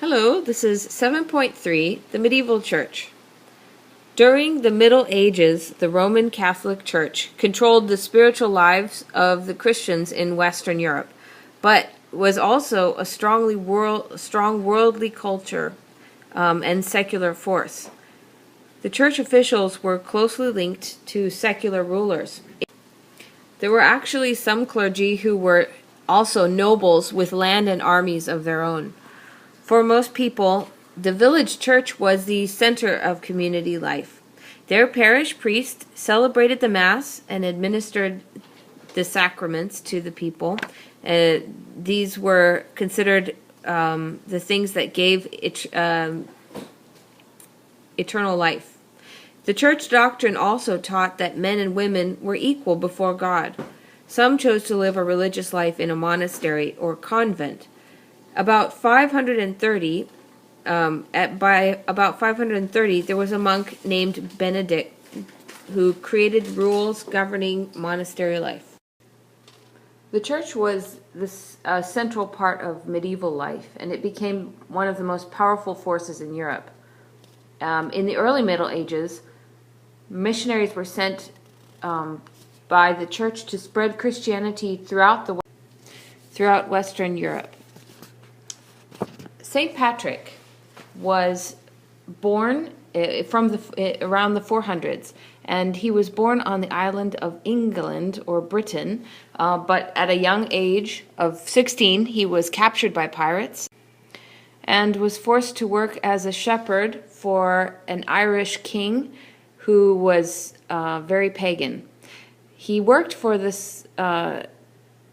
Hello, this is 7.3, the Medieval Church. During the Middle Ages, the Roman Catholic Church controlled the spiritual lives of the Christians in Western Europe, but was also a strong worldly culture and secular force. The church officials were closely linked to secular rulers. There were actually some clergy who were also nobles with land and armies of their own. For most people, the village church was the center of community life. Their parish priest celebrated the Mass and administered the sacraments to the people. These were considered the things that gave eternal life. The church doctrine also taught that men and women were equal before God. Some chose to live a religious life in a monastery or convent. About 530, by about 530, there was a monk named Benedict who created rules governing monastery life. The church was the central part of medieval life, and it became one of the most powerful forces in Europe. In the early Middle Ages, missionaries were sent by the church to spread Christianity throughout Western Europe. St. Patrick was born around the 400s, and he was born on the island of England or Britain, but at a young age of 16 he was captured by pirates and was forced to work as a shepherd for an Irish king who was very pagan. He worked for this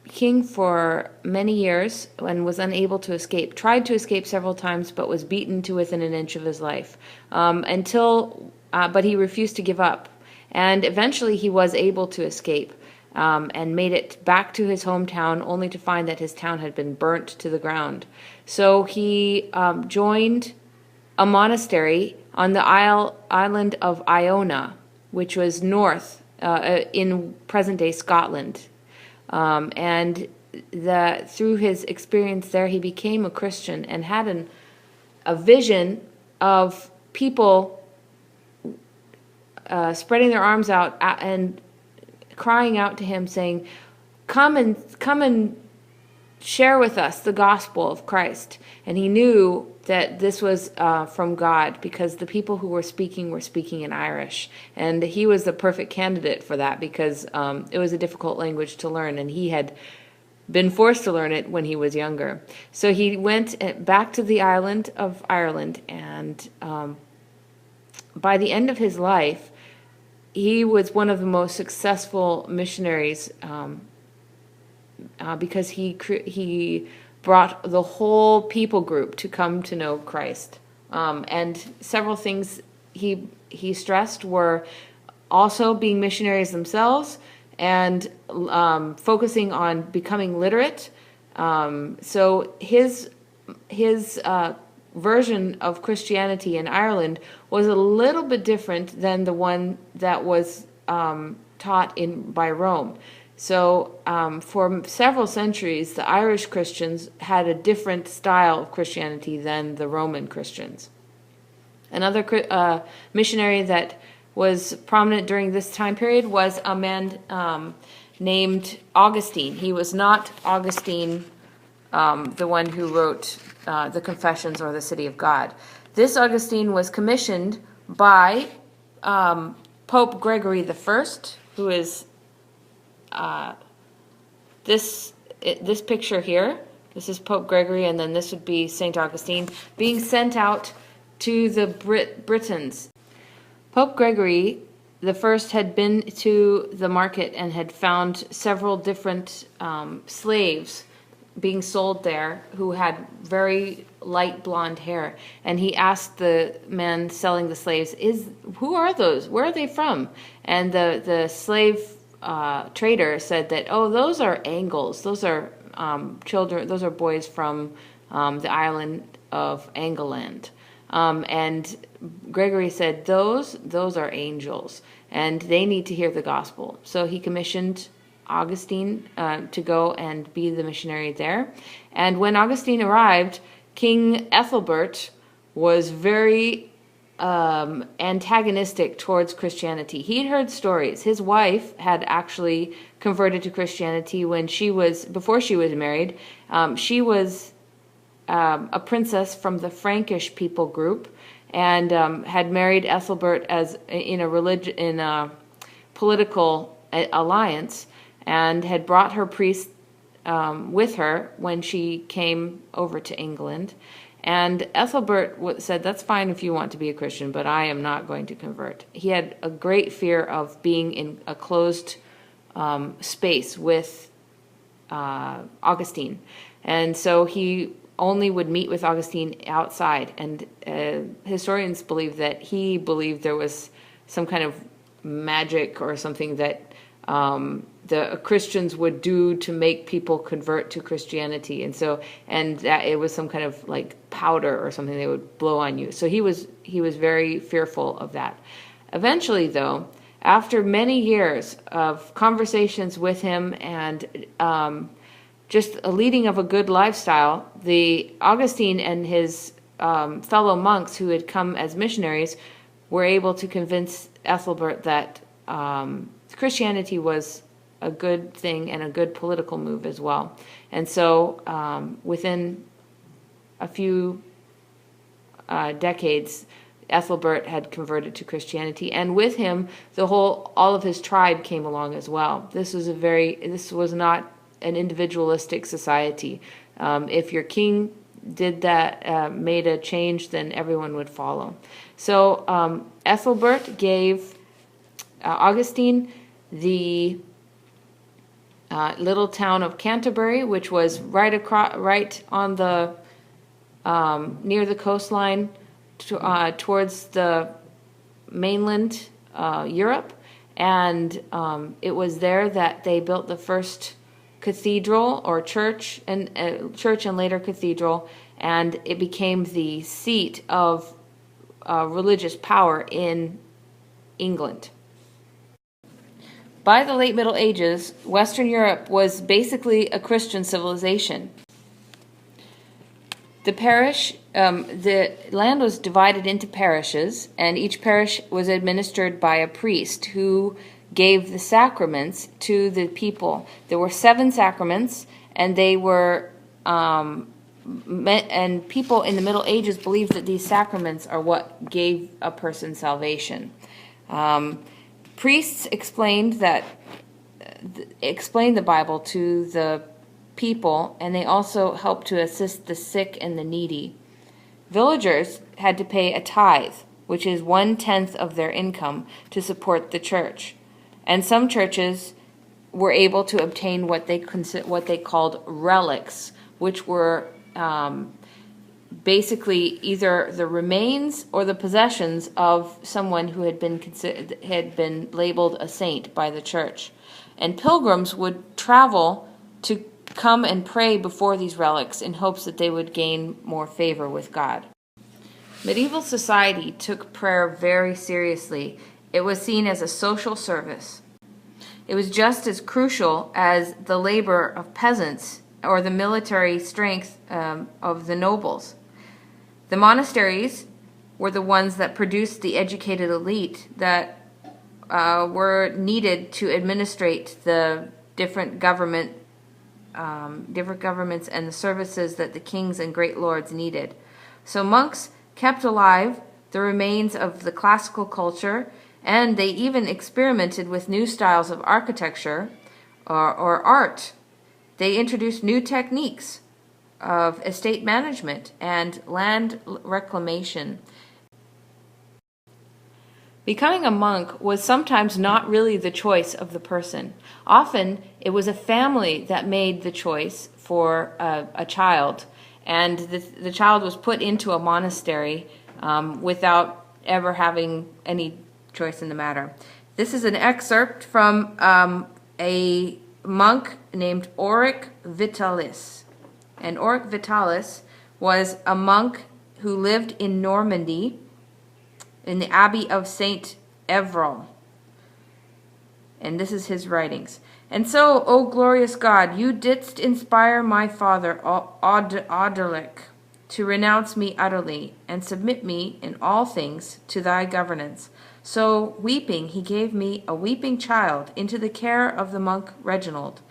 king for many years and was unable to escape. Tried to escape several times, but was beaten to within an inch of his life. But he refused to give up. And eventually he was able to escape and made it back to his hometown, only to find that his town had been burnt to the ground. So he joined a monastery on the island of Iona, which was north in present-day Scotland. And through his experience there, he became a Christian and had a vision of people spreading their arms out and crying out to him, saying, come and share with us the gospel of Christ. And he knew that this was from God, because the people who were speaking in Irish. And he was the perfect candidate for that, because it was a difficult language to learn, and he had been forced to learn it when he was younger. So he went back to the island of Ireland, and by the end of his life, he was one of the most successful missionaries because he brought the whole people group to come to know Christ. And several things he stressed were also being missionaries themselves and focusing on becoming literate. So his version of Christianity in Ireland was a little bit different than the one that was taught by Rome. So for several centuries, the Irish Christians had a different style of Christianity than the Roman Christians. Another missionary that was prominent during this time period was a man named Augustine. He was not Augustine, the one who wrote the Confessions or the City of God. This Augustine was commissioned by Pope Gregory I, who is this picture here. This is Pope Gregory, and then this would be St. Augustine, being sent out to the Britons. Pope Gregory the First had been to the market and had found several different slaves being sold there who had very light blonde hair, and he asked the man selling the slaves, who are those? Where are they from? And the slave trader said that, those are Angles. Those are children. Those are boys from the island of Angleland. And Gregory said, those are angels, and they need to hear the gospel. So he commissioned Augustine to go and be the missionary there. And when Augustine arrived, King Ethelbert was very antagonistic towards Christianity. He had heard stories. His wife had actually converted to Christianity before she was married. She was a princess from the Frankish people group, and had married Ethelbert in a political alliance, and had brought her priest with her when she came over to England. And Ethelbert said, "That's fine if you want to be a Christian, but I am not going to convert." He had a great fear of being in a closed space with Augustine. And so he only would meet with Augustine outside. And historians believe that he believed there was some kind of magic or something that the Christians would do to make people convert to Christianity, and that it was some kind of like powder or something they would blow on you. So he was very fearful of that. Eventually, though, after many years of conversations with him and just a leading of a good lifestyle, the Augustine and his fellow monks who had come as missionaries were able to convince Ethelbert that Christianity was a good thing and a good political move as well. And so within a few decades, Ethelbert had converted to Christianity, and with him, all of his tribe came along as well. This was not an individualistic society. If your king did that, made a change, then everyone would follow. So Ethelbert gave Augustine the little town of Canterbury, which was right on the near the coastline towards the mainland Europe, and it was there that they built the first cathedral or church and later cathedral, and it became the seat of religious power in England. By the late Middle Ages, Western Europe was basically a Christian civilization. The land was divided into parishes, and each parish was administered by a priest who gave the sacraments to the people. There were 7 sacraments, and they were and people in the Middle Ages believed that these sacraments are what gave a person salvation. Priests explained the Bible to the people, and they also helped to assist the sick and the needy. Villagers had to pay a tithe, which is 1/10 of their income, to support the church. And some churches were able to obtain what they called relics, which were basically either the remains or the possessions of someone who had been labeled a saint by the church. And pilgrims would travel to come and pray before these relics in hopes that they would gain more favor with God. Medieval society took prayer very seriously. It was seen as a social service. It was just as crucial as the labor of peasants or the military strength of the nobles. The monasteries were the ones that produced the educated elite that were needed to administrate the different governments and the services that the kings and great lords needed. So monks kept alive the remains of the classical culture, and they even experimented with new styles of architecture or art. They introduced new techniques of estate management and land reclamation. Becoming a monk was sometimes not really the choice of the person. Often it was a family that made the choice for a child, and the child was put into a monastery without ever having any choice in the matter. This is an excerpt from a monk named Auric Vitalis. And Auric Vitalis was a monk who lived in Normandy in the Abbey of Saint Evroul. And this is his writings. "And so, O glorious God, you didst inspire my father, Odilic, to renounce me utterly, and submit me in all things to thy governance. So, weeping, he gave me a weeping child into the care of the monk Reginald,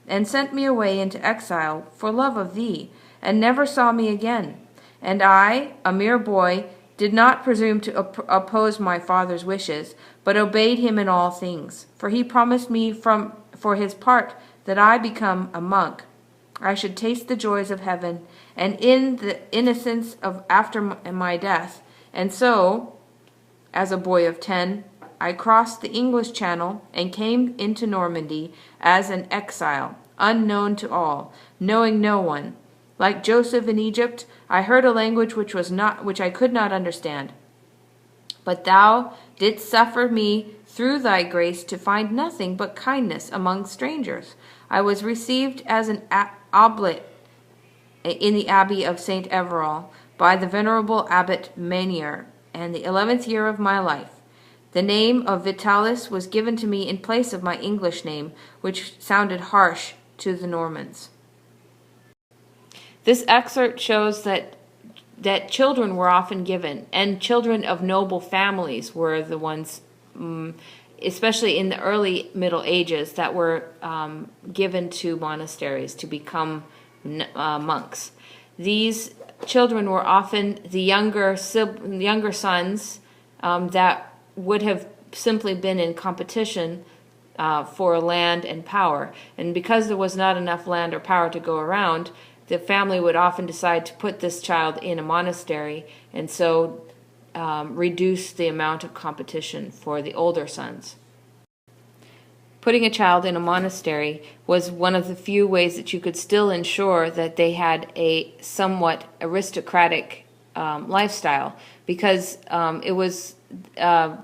and sent me away into exile for love of thee, and never saw me again. And I, a mere boy, did not presume to oppose my father's wishes, but obeyed him in all things. For he promised me for his part that I become a monk, I should taste the joys of heaven, and in the innocence of after my death. And so, as a boy of 10, I crossed the English Channel and came into Normandy as an exile, unknown to all, knowing no one. Like Joseph in Egypt, I heard a language which I could not understand. But thou didst suffer me through thy grace to find nothing but kindness among strangers. I was received as an oblate in the abbey of St. Everard by the venerable abbot Manier, and the 11th year of my life. The name of Vitalis was given to me in place of my English name, which sounded harsh to the Normans. This excerpt shows that children were often given, and children of noble families were the ones, especially in the early Middle Ages, that were given to monasteries to become monks. These children were often the younger sons that would have simply been in competition for land and power. And because there was not enough land or power to go around, the family would often decide to put this child in a monastery, and so reduce the amount of competition for the older sons. Putting a child in a monastery was one of the few ways that you could still ensure that they had a somewhat aristocratic lifestyle, because it was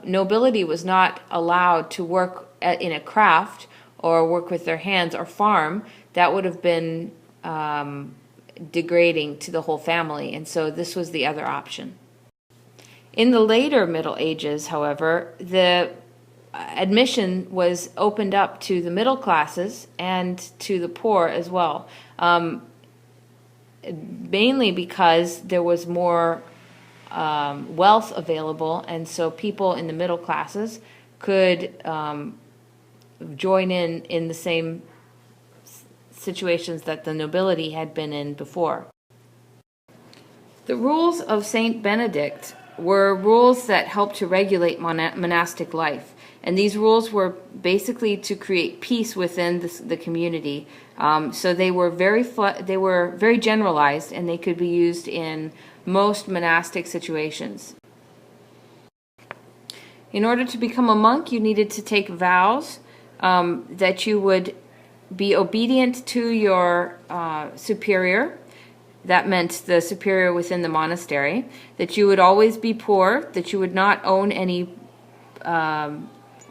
nobility was not allowed to work in a craft or work with their hands or farm. That would have been degrading to the whole family, and so this was the other option. In the later Middle Ages, however, the admission was opened up to the middle classes and to the poor as well, mainly because there was more wealth available, and so people in the middle classes could join in the same situations that the nobility had been in before. The rules of Saint Benedict were rules that helped to regulate monastic life, and these rules were basically to create peace within the community. So they were very generalized, and they could be used in most monastic situations. In order to become a monk, you needed to take vows that you would be obedient to your superior. That meant the superior within the monastery. That you would always be poor. That you would not own any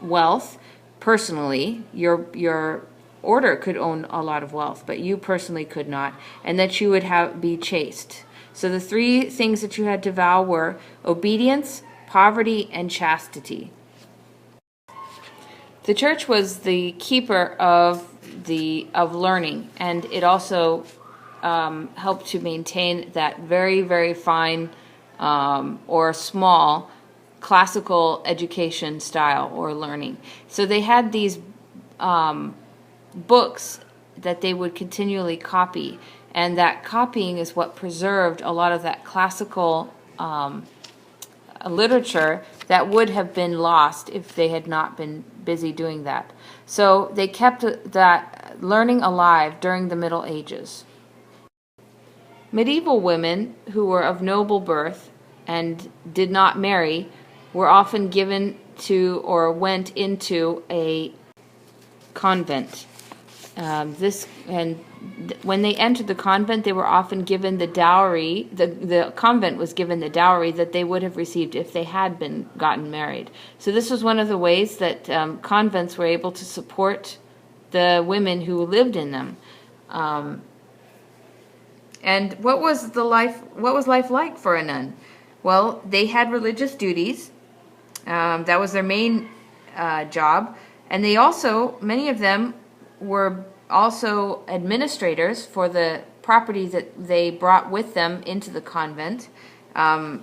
wealth personally. Your order could own a lot of wealth, but you personally could not. And that you would be chaste. So the three things that you had to vow were obedience, poverty, and chastity. The church was the keeper of learning, and it also helped to maintain that very, very fine or small classical education style or learning. So they had these books that they would continually copy, and that copying is what preserved a lot of that classical literature that would have been lost if they had not been busy doing that. So they kept that learning alive during the Middle Ages. Medieval women who were of noble birth and did not marry were often given to or went into a convent. When they entered the convent, they were often given the dowry. The convent was given the dowry that they would have received if they had gotten married. So this was one of the ways that convents were able to support the women who lived in them. And what was life like for a nun? Well, they had religious duties. That was their main job, and many of them were also administrators for the property that they brought with them into the convent. And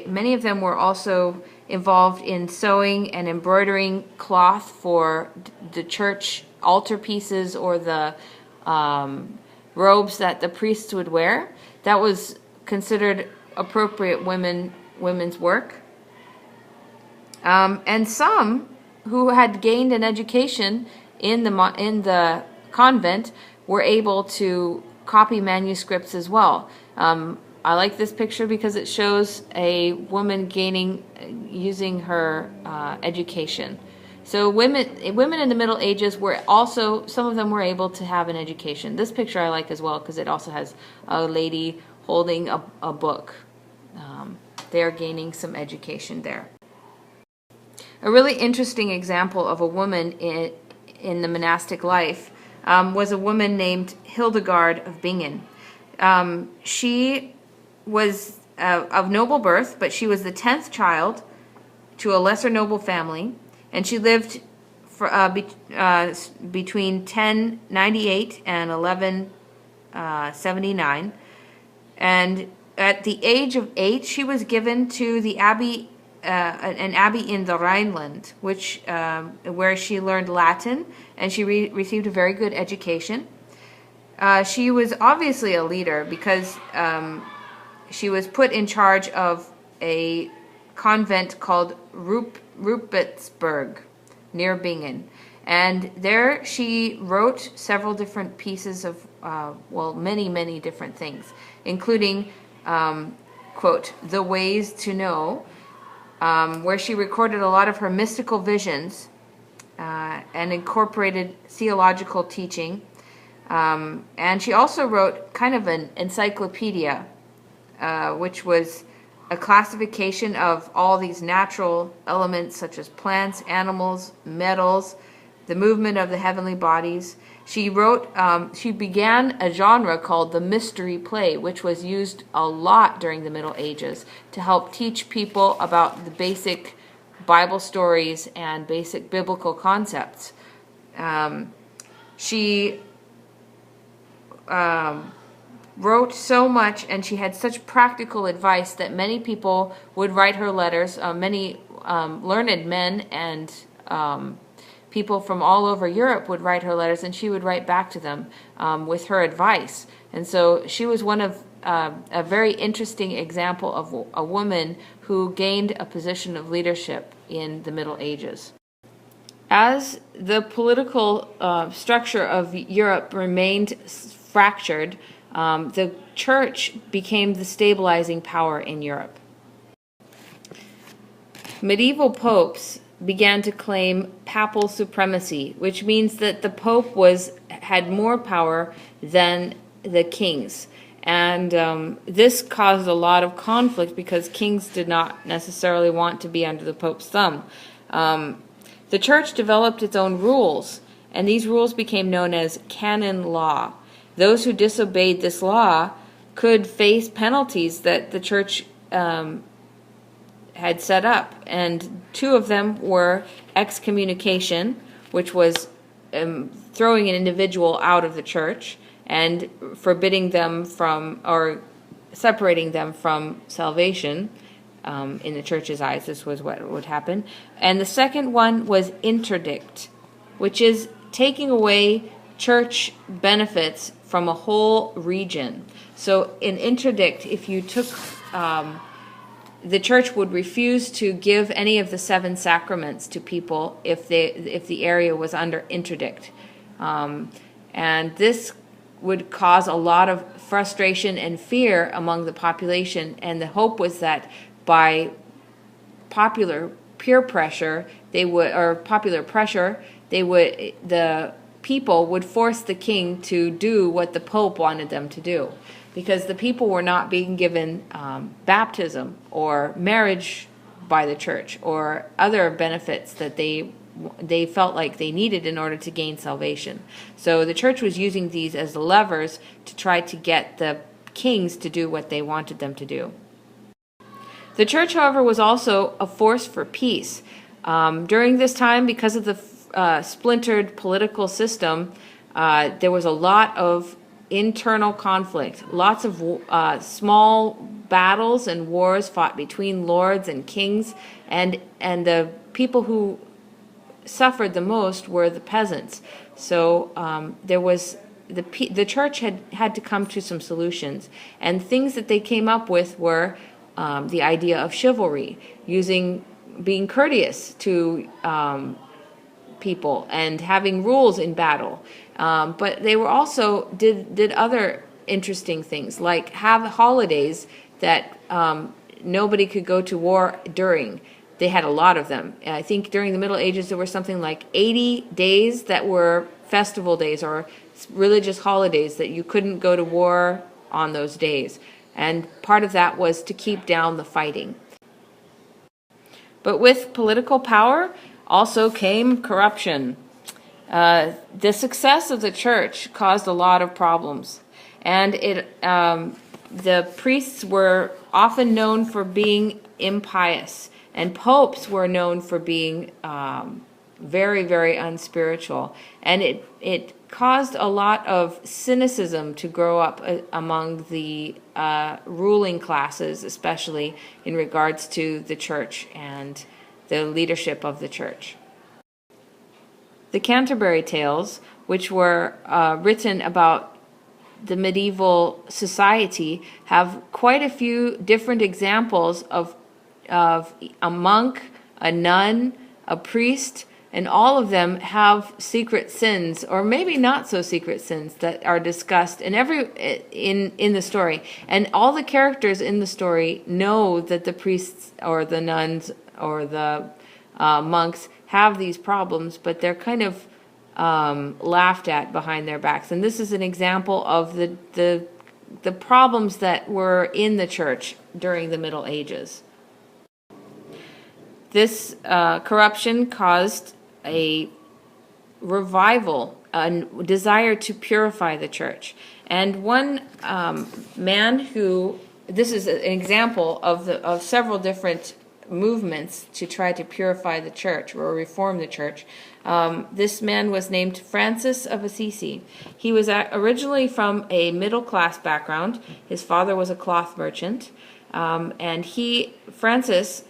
many of them were also involved in sewing and embroidering cloth for the church altarpieces or the robes that the priests would wear. That was considered appropriate women's work. And some who had gained an education in the convent were able to copy manuscripts as well. I like this picture because it shows a woman using her education. So women in the Middle Ages were also, some of them were able to have an education. This picture I like as well because it also has a lady holding a book. They're gaining some education there. A really interesting example of a woman in the monastic life was a woman named Hildegard of Bingen. She was of noble birth, but she was the 10th child to a lesser noble family, and she lived for, between 1098 and 1179. And at the age of 8, she was given to the abbey, an abbey in the Rhineland, where she learned Latin, and she received a very good education. She was obviously a leader because she was put in charge of a convent called Rupertsberg near Bingen. And there she wrote several different pieces of, many different things, including, quote, The Ways to Know, where she recorded a lot of her mystical visions and incorporated theological teaching. And she also wrote kind of an encyclopedia, which was a classification of all these natural elements such as plants, animals, metals, the movement of the heavenly bodies. She began a genre called the mystery play, which was used a lot during the Middle Ages to help teach people about the basic Bible stories and basic biblical concepts. She wrote so much, and she had such practical advice that many people would write her letters. Many learned men and people from all over Europe would write her letters, and she would write back to them with her advice. And so she was one of a very interesting example of a woman who gained a position of leadership in the Middle Ages. As the political structure of Europe remained fractured, the church became the stabilizing power in Europe. Medieval popes began to claim papal supremacy, which means that the pope had more power than the kings. And this caused a lot of conflict because kings did not necessarily want to be under the pope's thumb. The church developed its own rules, and these rules became known as canon law. Those who disobeyed this law could face penalties that the church had set up, and two of them were excommunication, which was throwing an individual out of the church and forbidding them from, or separating them from salvation. In the church's eyes, this was what would happen. And the second one was interdict, which is taking away church benefits from a whole region. So in interdict, if you took, the church would refuse to give any of the 7 sacraments to people if the area was under interdict. And this would cause a lot of frustration and fear among the population, and the hope was that by popular peer pressure, the people would force the king to do what the pope wanted them to do, because the people were not being given baptism or marriage by the church or other benefits that they felt like they needed in order to gain salvation. So the church was using these as levers to try to get the kings to do what they wanted them to do. The church, however, was also a force for peace. During this time, because of the splintered political system, there was a lot of internal conflict, lots of small battles and wars fought between lords and kings, and the people who suffered the most were the peasants. So there was the church had to come to some solutions, and things that they came up with were the idea of chivalry, being courteous to people and having rules in battle. But they were also did other interesting things, like have holidays that nobody could go to war during. They had a lot of them. I think during the Middle Ages there were something like 80 days that were festival days or religious holidays that you couldn't go to war on those days. And part of that was to keep down the fighting. But with political power also came corruption. The success of the church caused a lot of problems, and the priests were often known for being impious, and popes were known for being very, very unspiritual, and it caused a lot of cynicism to grow up among the ruling classes, especially in regards to the church and the leadership of the church. The Canterbury Tales, which were written about the medieval society, have quite a few different examples of a monk, a nun, a priest, and all of them have secret sins, or maybe not so secret sins, that are discussed in the story. And all the characters in the story know that the priests or the nuns or the monks have these problems, but they're kind of laughed at behind their backs. And this is an example of the problems that were in the church during the Middle Ages. This corruption caused a revival, a desire to purify the church. And one man who, this is an example of several different movements to try to purify the church or reform the church. This man was named Francis of Assisi. He was originally from a middle-class background. His father was a cloth merchant, and Francis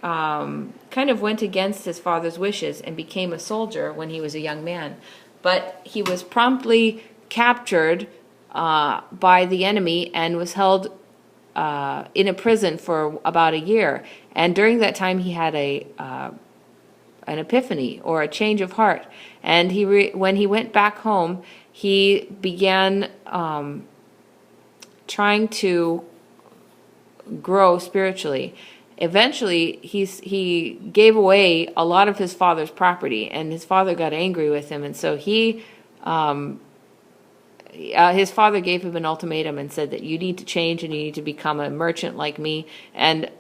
kind of went against his father's wishes and became a soldier when he was a young man. But he was promptly captured by the enemy and was held in a prison for about a year. And during that time he had an epiphany or a change of heart. And when he went back home, he began trying to grow spiritually. Eventually, he gave away a lot of his father's property, and his father got angry with him, and so his father gave him an ultimatum and said that you need to change and you need to become a merchant like me. And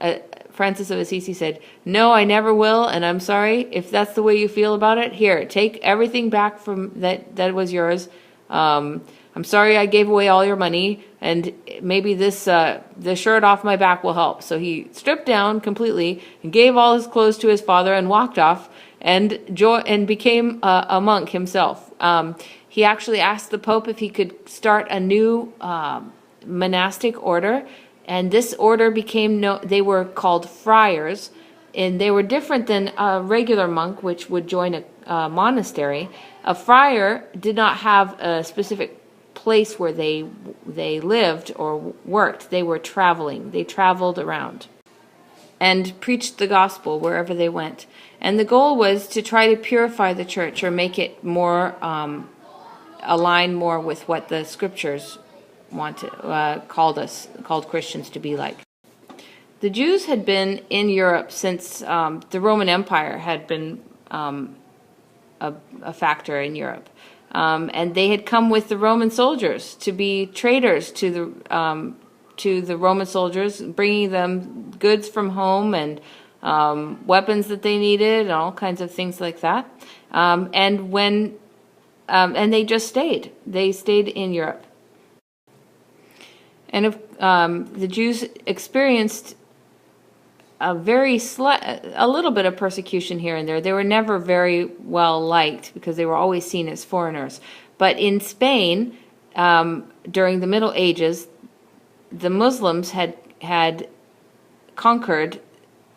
Francis of Assisi said, "No, I never will, and I'm sorry if that's the way you feel about it. Here, take everything back from that was yours. I'm sorry I gave away all your money, and maybe the shirt off my back will help." So he stripped down completely and gave all his clothes to his father and walked off and became a monk himself. He actually asked the Pope if he could start a new monastic order, and this order they were called friars, and they were different than a regular monk, which would join a monastery. A friar did not have a specific place where they lived or worked. They were traveling. They traveled around and preached the gospel wherever they went. And the goal was to try to purify the church or make it more align more with what the scriptures called Christians to be like. The Jews had been in Europe since the Roman Empire had been a factor in Europe. And they had come with the Roman soldiers to be traders to the Roman soldiers, bringing them goods from home and weapons that they needed and all kinds of things like that. And they just stayed. They stayed in Europe. And the Jews experienced a little bit of persecution here and there. They were never very well liked because they were always seen as foreigners. But in Spain, during the Middle Ages, the Muslims had conquered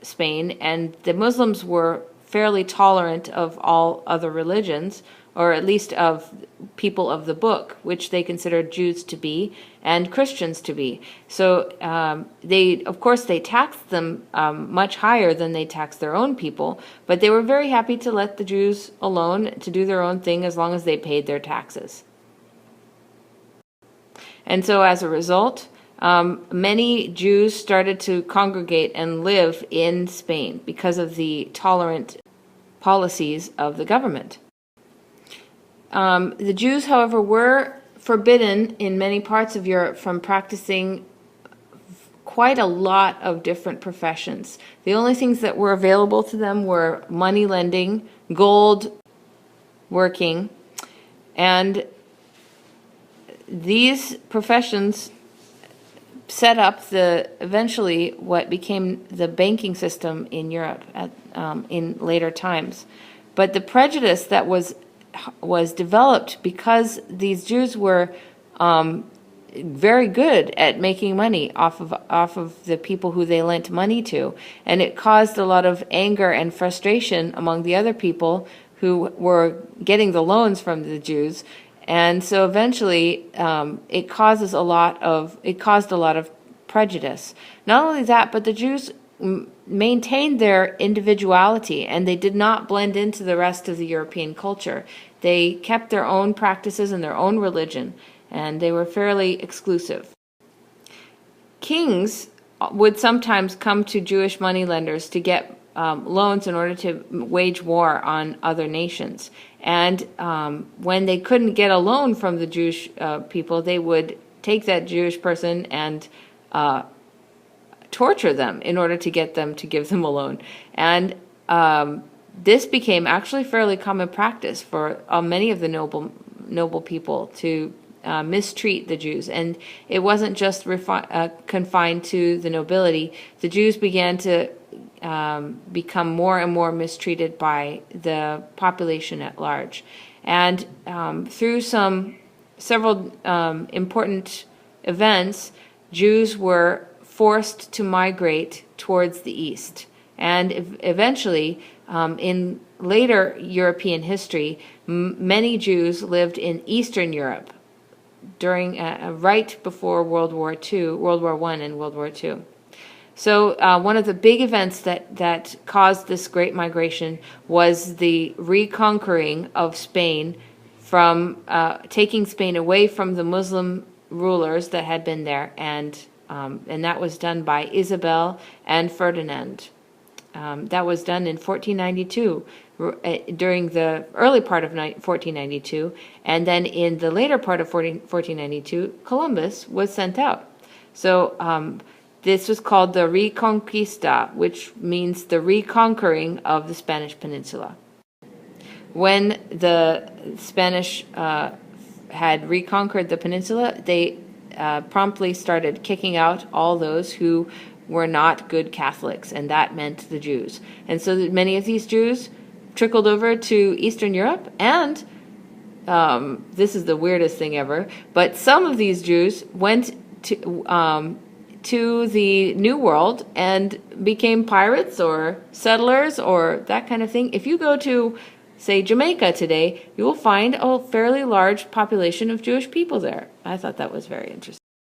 Spain, and the Muslims were fairly tolerant of all other religions, or at least of people of the book, which they considered Jews to be and Christians to be. So of course, they taxed them much higher than they taxed their own people, but they were very happy to let the Jews alone to do their own thing as long as they paid their taxes. And so as a result, many Jews started to congregate and live in Spain because of the tolerant policies of the government. The Jews, however, were forbidden in many parts of Europe from practicing quite a lot of different professions. The only things that were available to them were money lending, gold working, and these professions set up eventually what became the banking system in Europe in later times. But the prejudice that was developed because these Jews were very good at making money off of the people who they lent money to, and it caused a lot of anger and frustration among the other people who were getting the loans from the Jews. And so eventually, it caused a lot of prejudice. Not only that, but the Jews maintained their individuality, and they did not blend into the rest of the European culture. They kept their own practices and their own religion, and they were fairly exclusive. Kings would sometimes come to Jewish moneylenders to get loans in order to wage war on other nations. And when they couldn't get a loan from the Jewish people, they would take that Jewish person and torture them in order to get them to give them a loan. And this became actually fairly common practice for many of the noble people to mistreat the Jews. And it wasn't just confined to the nobility. The Jews began to become more and more mistreated by the population at large. And through several important events, Jews were forced to migrate towards the east. And eventually, in later European history, many Jews lived in Eastern Europe during right before World War I and World War II. So one of the big events that caused this great migration was the reconquering of Spain, from taking Spain away from the Muslim rulers that had been there, and that was done by Isabel and Ferdinand. That was done in 1492, during the early part of 1492, and then in the later part of 1492, Columbus was sent out. So this was called the Reconquista, which means the reconquering of the Spanish peninsula. When the Spanish had reconquered the peninsula, they promptly started kicking out all those who were not good Catholics, and that meant the Jews. And so many of these Jews trickled over to Eastern Europe, and this is the weirdest thing ever, but some of these Jews went to the New World and became pirates or settlers or that kind of thing. If you go to, say, Jamaica today, you will find a fairly large population of Jewish people there. I thought that was very interesting.